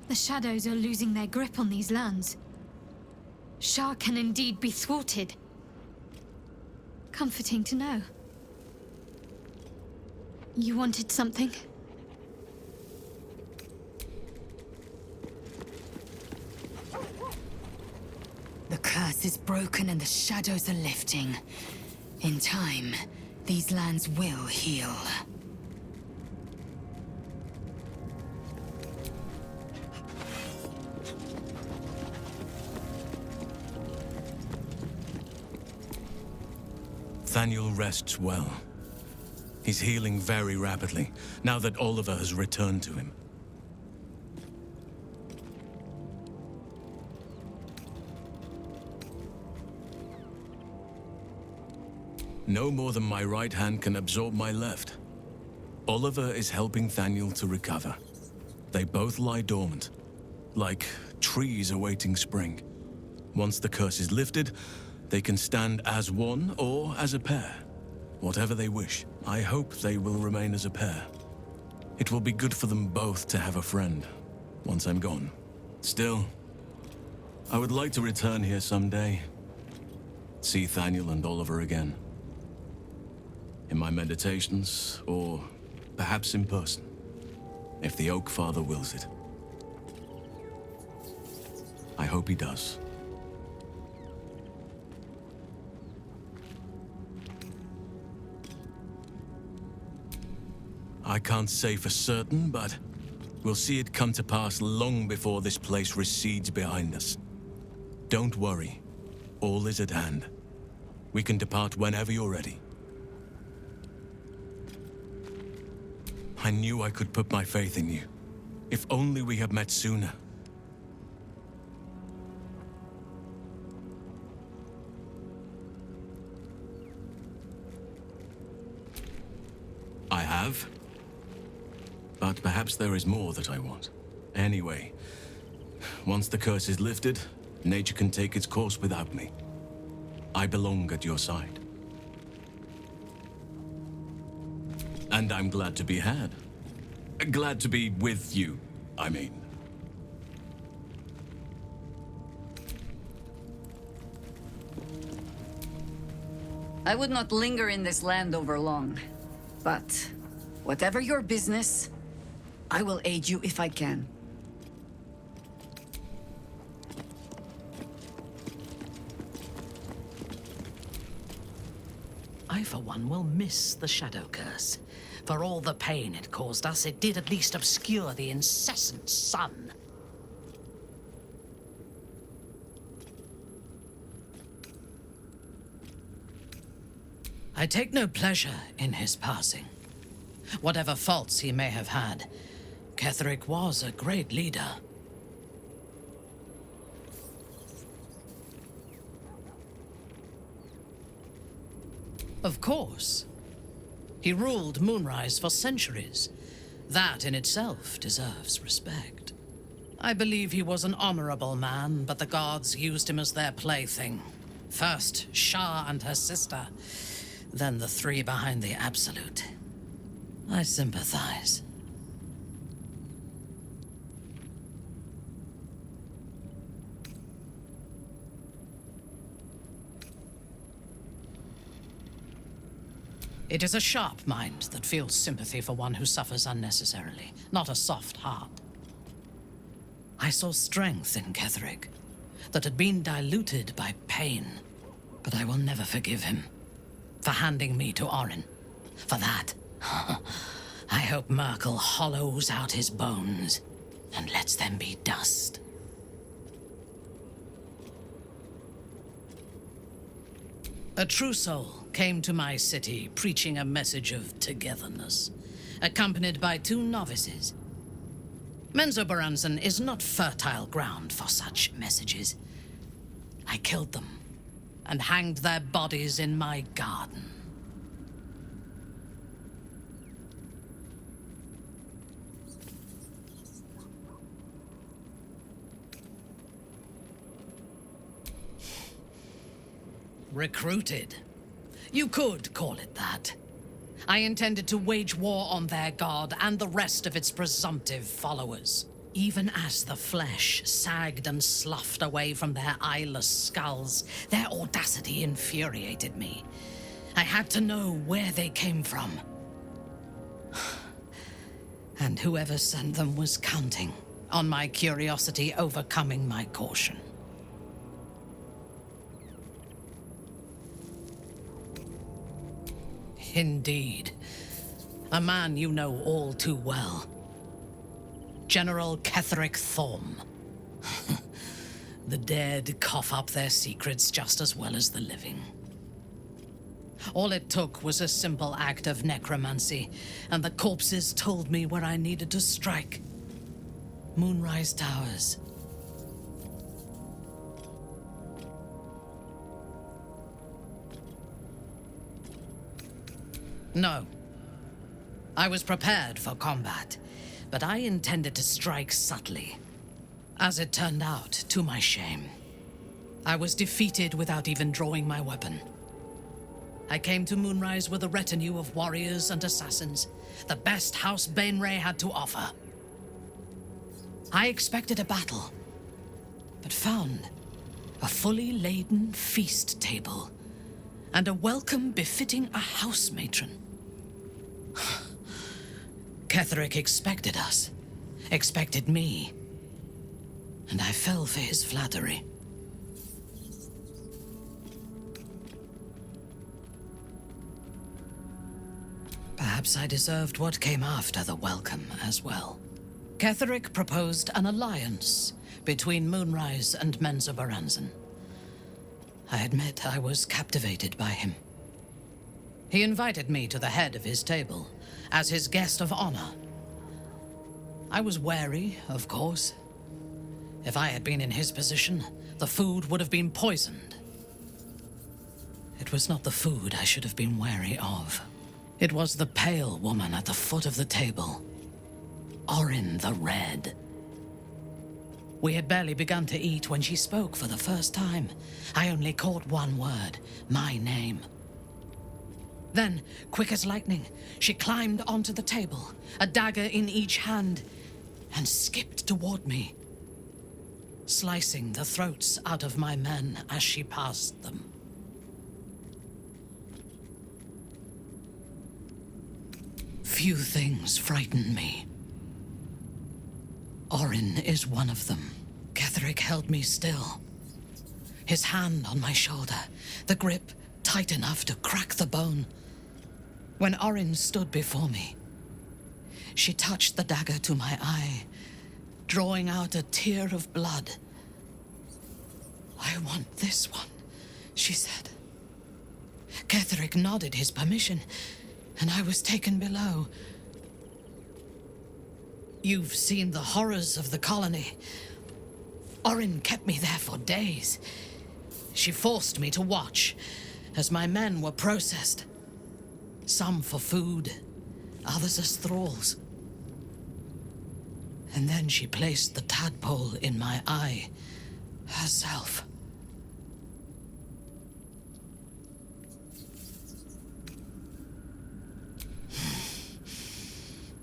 The shadows are losing their grip on these lands. Shah can indeed be thwarted. Comforting to know. You wanted something? The curse is broken and the shadows are lifting. In time, these lands will heal. Thaniel rests well. He's healing very rapidly, now that Oliver has returned to him. No more than my right hand can absorb my left. Oliver is helping Thaniel to recover. They both lie dormant, like trees awaiting spring. Once the curse is lifted, they can stand as one or as a pair. Whatever they wish. I hope they will remain as a pair. It will be good for them both to have a friend, once I'm gone. Still, I would like to return here someday. See Thaniel and Oliver again. In my meditations, or perhaps in person, if the Oak Father wills it. I hope he does. I can't say for certain, but we'll see it come to pass long before this place recedes behind us. Don't worry. All is at hand. We can depart whenever you're ready. I knew I could put my faith in you. If only we had met sooner. I have. But perhaps there is more that I want. Anyway, once the curse is lifted, nature can take its course without me. I belong at your side. And I'm glad to be had. Glad to be with you, I mean. I would not linger in this land over long, but whatever your business, I will aid you if I can. I, for one, will miss the Shadow Curse. For all the pain it caused us, it did at least obscure the incessant sun. I take no pleasure in his passing. Whatever faults he may have had, Ketheric was a great leader. Of course. He ruled Moonrise for centuries. That in itself deserves respect. I believe he was an honorable man, but the gods used him as their plaything. First, Shah and her sister, then the three behind the Absolute. I sympathize. It is a sharp mind that feels sympathy for one who suffers unnecessarily, not a soft heart. I saw strength in Ketheric that had been diluted by pain, but I will never forgive him for handing me to Orin. For that, I hope Merkel hollows out his bones and lets them be dust. A true soul came to my city preaching a message of togetherness, accompanied by 2 novices. Menzoberranzan is not fertile ground for such messages. I killed them and hanged their bodies in my garden. Recruited. You could call it that. I intended to wage war on their god and the rest of its presumptive followers. Even as the flesh sagged and sloughed away from their eyeless skulls, their audacity infuriated me. I had to know where they came from. And whoever sent them was counting on my curiosity overcoming my caution. Indeed. A man you know all too well. General Ketheric Thorm. The dead cough up their secrets just as well as the living. All it took was a simple act of necromancy, and the corpses told me where I needed to strike. Moonrise Towers. No. I was prepared for combat, but I intended to strike subtly. As it turned out, to my shame, I was defeated without even drawing my weapon. I came to Moonrise with a retinue of warriors and assassins, the best House Bainray had to offer. I expected a battle, but found a fully laden feast table and a welcome befitting a house matron. Ketheric expected us, expected me, and I fell for his flattery. Perhaps I deserved what came after the welcome as well. Ketheric proposed an alliance between Moonrise and Menzoberranzan. I admit I was captivated by him. He invited me to the head of his table as his guest of honor. I was wary, of course. If I had been in his position, the food would have been poisoned. It was not the food I should have been wary of. It was the pale woman at the foot of the table. Orin the Red. We had barely begun to eat when she spoke for the first time. I only caught one word, my name. Then, quick as lightning, she climbed onto the table, a dagger in each hand, and skipped toward me, slicing the throats out of my men as she passed them. Few things frighten me. Orin is one of them. Ketheric held me still, his hand on my shoulder, the grip tight enough to crack the bone. When Orin stood before me, she touched the dagger to my eye, drawing out a tear of blood. "I want this one," she said. Ketheric nodded his permission, and I was taken below. You've seen the horrors of the colony. Orin kept me there for days. She forced me to watch as my men were processed. Some for food, others as thralls. And then she placed the tadpole in my eye herself.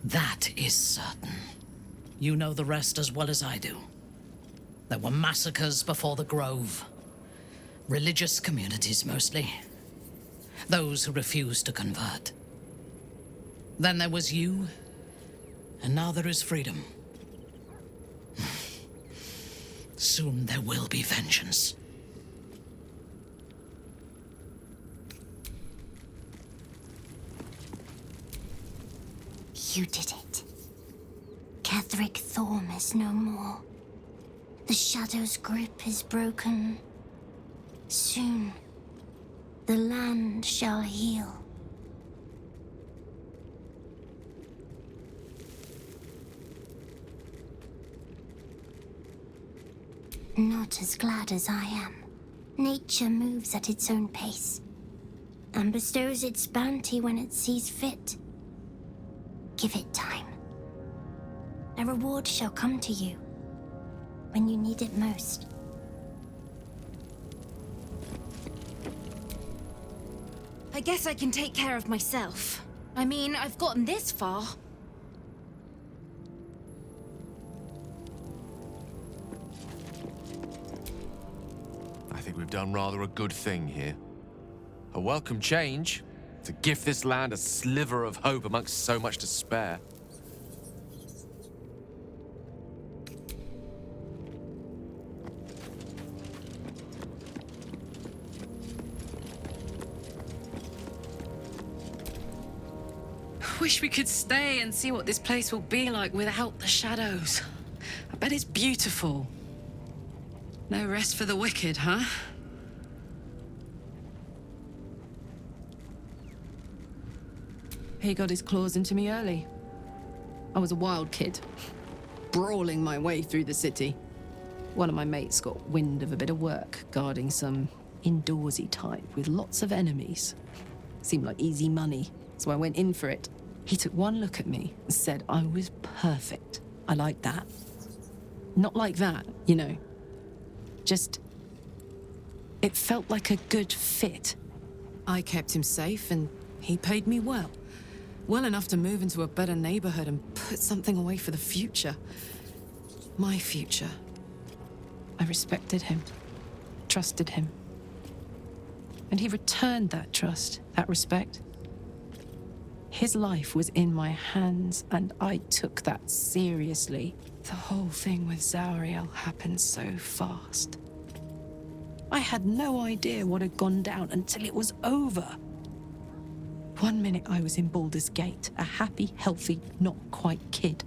That is certain. You know the rest as well as I do. There were massacres before the Grove. Religious communities, mostly. Those who refused to convert. Then there was you, and now there is freedom. Soon there will be vengeance. You did it. Ketheric Thorm is no more. The Shadow's grip is broken. Soon, the land shall heal. Not as glad as I am. Nature moves at its own pace, and bestows its bounty when it sees fit. Give it time. A reward shall come to you when you need it most. I guess I can take care of myself. I mean, I've gotten this far. think we've done rather a good thing here. A welcome change to gift this land a sliver of hope amongst so much despair. Wish we could stay and see what this place will be like without the shadows. I bet it's beautiful. No rest for the wicked, huh? He got his claws into me early. I was a wild kid, brawling my way through the city. One of my mates got wind of a bit of work guarding some indoorsy type with lots of enemies. Seemed like easy money, so I went in for it. He took one look at me and said I was perfect. I like that. Not like that, you know. Just... it felt like a good fit. I kept him safe and he paid me well. Well enough to move into a better neighborhood and put something away for the future. My future. I respected him, trusted him. And he returned that trust, that respect. His life was in my hands, and I took that seriously. The whole thing with Zariel happened so fast. I had no idea what had gone down until it was over. One minute I was in Baldur's Gate, a happy, healthy, not quite kid.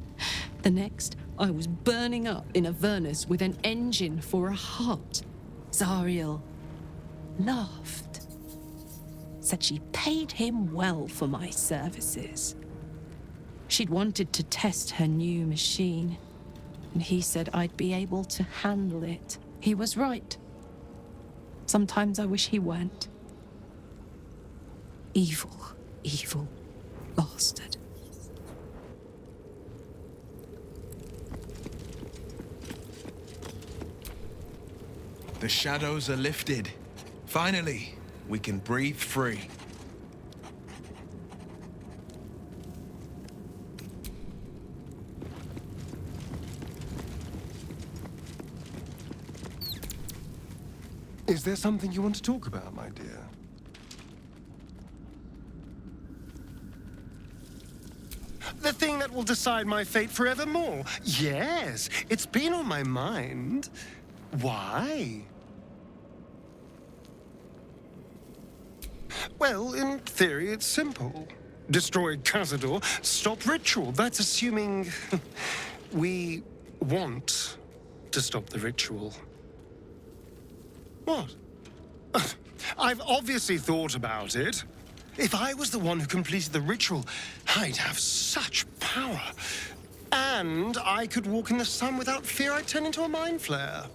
The next, I was burning up in Avernus with an engine for a heart. Zariel laughed. Said she paid him well for my services. She'd wanted to test her new machine, and he said I'd be able to handle it. He was right. Sometimes I wish he weren't. Evil, evil bastard. The shadows are lifted. Finally, we can breathe free. Is there something you want to talk about, my dear? The thing that will decide my fate forevermore. Yes, it's been on my mind. Why? Well, in theory, it's simple. Destroy Cazador, stop ritual. That's assuming we want to stop the ritual. What? I've obviously thought about it. If I was the one who completed the ritual, I'd have such power. And I could walk in the sun without fear I'd turn into a mind flare.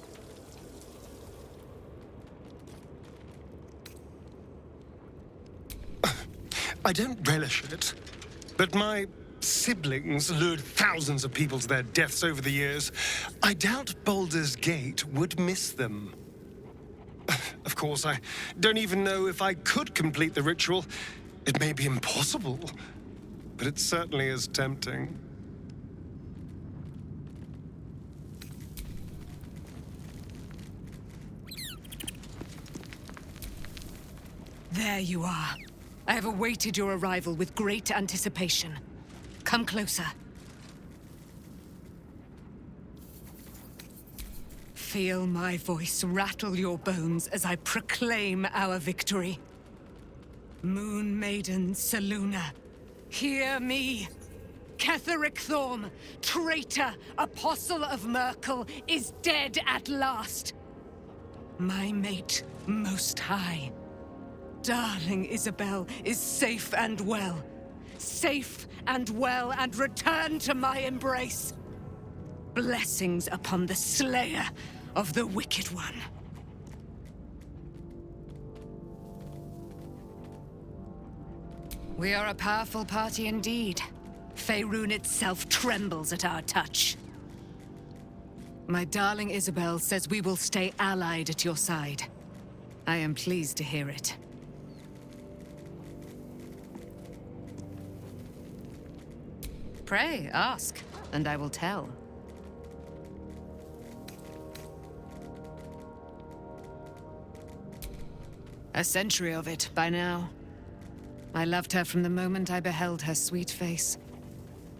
I don't relish it, but my siblings lured thousands of people to their deaths over the years. I doubt Baldur's Gate would miss them. Of course, I don't even know if I could complete the ritual. It may be impossible, but it certainly is tempting. There you are. I have awaited your arrival with great anticipation. Come closer. Feel my voice rattle your bones as I proclaim our victory. Moon Maiden Selûne, hear me. Ketheric Thorm, traitor, apostle of Merkel, is dead at last. My mate, Most High. Darling Isabel is safe and well. Safe and well, and return to my embrace. Blessings upon the slayer of the Wicked One. We are a powerful party indeed. Faerun itself trembles at our touch. My darling Isabel says we will stay allied at your side. I am pleased to hear it. Pray, ask, and I will tell. A century of it by now. I loved her from the moment I beheld her sweet face.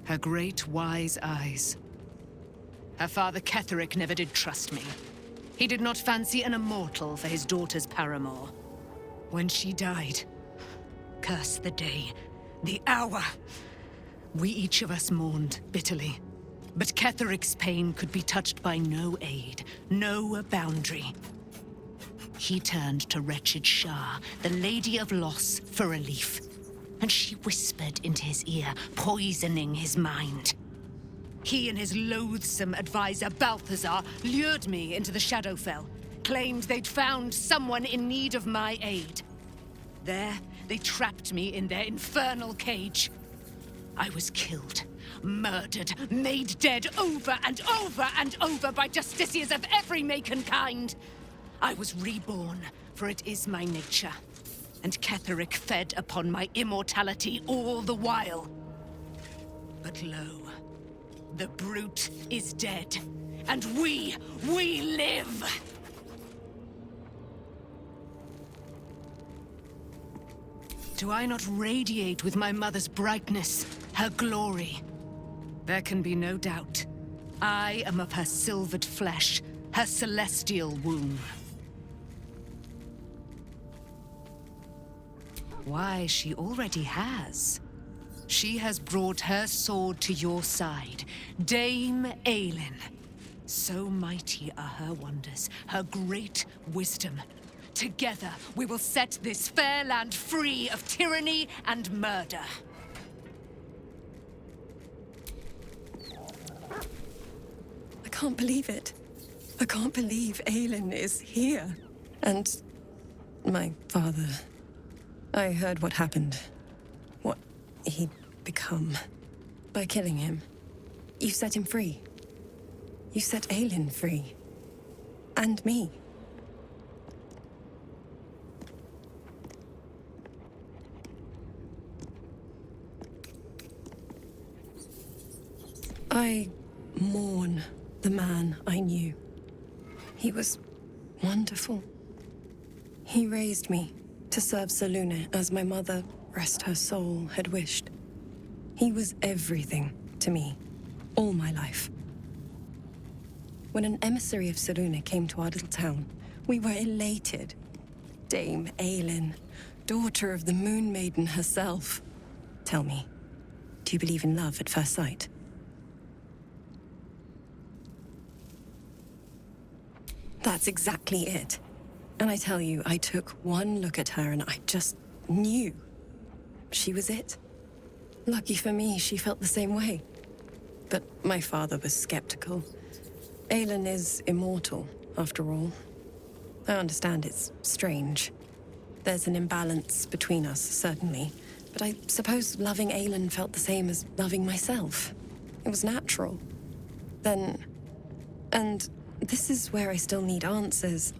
Her great, wise eyes. Her father Ketheric never did trust me. He did not fancy an immortal for his daughter's paramour. When she died, curse the day, the hour. We each of us mourned bitterly. But Ketheric's pain could be touched by no aid, no boundary. He turned to wretched Shah, the Lady of Loss, for relief. And she whispered into his ear, poisoning his mind. He and his loathsome advisor, Balthazar, lured me into the Shadowfell, claimed they'd found someone in need of my aid. There, they trapped me in their infernal cage. I was killed, murdered, made dead over and over and over by justiciars of every make and kind. I was reborn, for it is my nature. And Ketheric fed upon my immortality all the while. But lo, the brute is dead, and we live! Do I not radiate with my mother's brightness, her glory? There can be no doubt. I am of her silvered flesh, her celestial womb. Why, she already has. She has brought her sword to your side, Dame Aelin. So mighty are her wonders, her great wisdom. Together, we will set this fair land free of tyranny and murder. I can't believe it. I can't believe Aelin is here. And my father. I heard what happened. What he'd become. By killing him. You set him free. You set Aelin free. And me. I mourn the man I knew. He was wonderful. He raised me to serve Selûne as my mother, rest her soul, had wished. He was everything to me, all my life. When an emissary of Selûne came to our little town, we were elated. Dame Aelin, daughter of the Moon Maiden herself. Tell me, do you believe in love at first sight? That's exactly it. And I tell you, I took one look at her and I just knew. She was it. Lucky for me, she felt the same way. But my father was skeptical. Aelin is immortal, after all. I understand it's strange. There's an imbalance between us, certainly. But I suppose loving Aelin felt the same as loving myself. It was natural. And this is where I still need answers.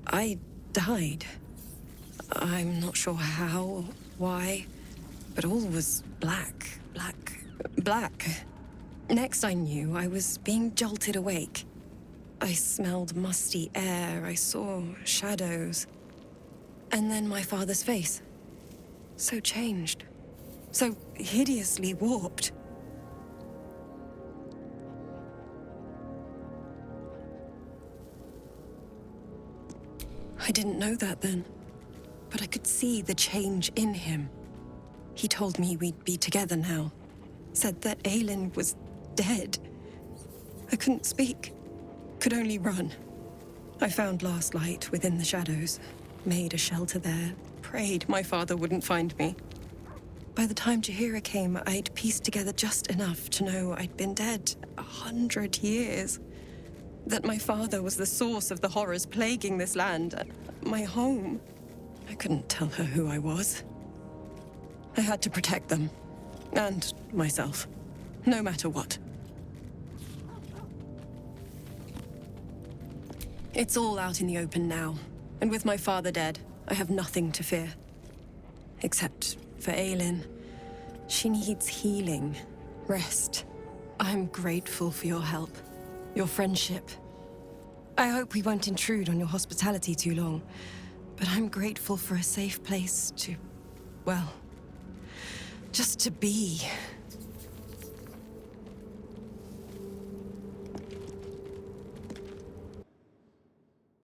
I died. I'm not sure how, why, but all was black. Next I knew, I was being jolted awake. I smelled musty air, I saw shadows. And then my father's face. So changed. So hideously warped. I didn't know that then, but I could see the change in him. He told me we'd be together now, said that Aelin was dead. I couldn't speak, could only run. I found last light within the shadows, made a shelter there, prayed my father wouldn't find me. By the time Jaheira came, I'd pieced together just enough to know I'd been dead 100 years. That my father was the source of the horrors plaguing this land, my home. I couldn't tell her who I was. I had to protect them, and myself, no matter what. It's all out in the open now, and with my father dead, I have nothing to fear. Except for Aelin. She needs healing, rest. I'm grateful for your help. Your friendship. I hope we won't intrude on your hospitality too long. But I'm grateful for a safe place to, well, just to be.